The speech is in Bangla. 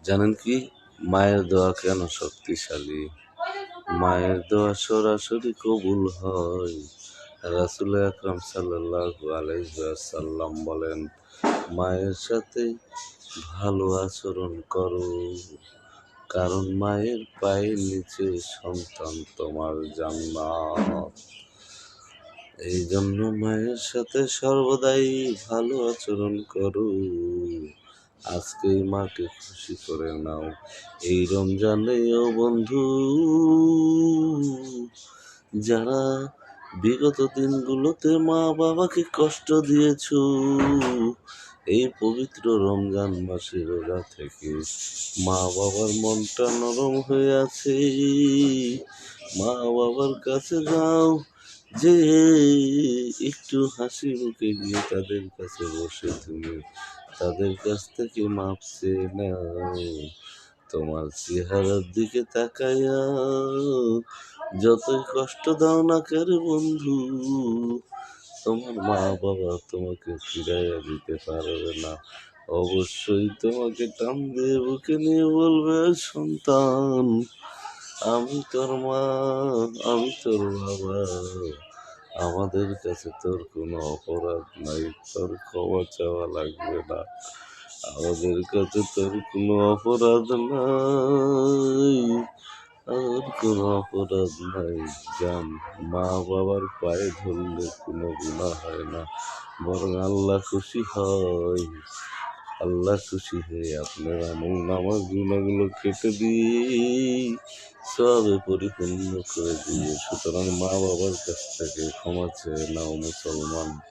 জানেন কি মায়ের দোয়া কেন শক্তিশালী? মায়ের দোয়া সরাসরি কবুল হয়। রাসূল আকরাম সাল্লাল্লাহু আলাইহি ওয়াসাল্লাম বলেন, মায়ের সাথে ভালো আচরণ করো, কারণ মায়ের পায়ের নিচে সন্তান তোমার জান্নাত। এই জন্য মায়ের সাথে সর্বদাই ভালো আচরণ করো। আজকেই মাকে খুশি করে নাও এই রমজানে ও বন্ধু। যারা বিগত দিনগুলোতে মা বাবাকে কষ্ট দিয়েছো, এই পবিত্র রমজান মাসে রোজা থেকে মা বাবার মনটা নরম হয়ে আছে। মা বাবার কাছে যাও, যে একটু হাসি মুখে গিয়ে তাদের কাছে বসে তুমি তাদের কাছ থেকে মাপ চেয়ে নাও। তোমার চেহারার দিকে তাকাইয়া যতই কষ্ট দাও না কেন বন্ধু, তোমার মা বাবা তোমাকে ফিরাইয়া দিতে পারবে না। অবশ্যই তোমাকে টান দিয়ে বুকে নিয়ে বলবে, সন্তান আমি তোর মা, আমি তোর বাবা, আমাদের কাছে তোর কোনো অপরাধ নাই, তোর ক্ষমা চাওয়া লাগবে না, আমাদের কাছে তোর কোনো অপরাধ নাই, আর কোনো অপরাধ নাই। জান, মা বাবার পায়ে ধরলে কোনো গুনাহ হয় না, বরং আল্লাহ খুশি হয়। আল্লাহ খুশি হয়ে আপনার আমল নামার গুণাগুলো কেটে দিয়ে সবে পরিপূর্ণ করে দিয়ে, সুতরাং মা বাবার কাছ থেকে ক্ষমা চেয়ে নাও মুসলমান।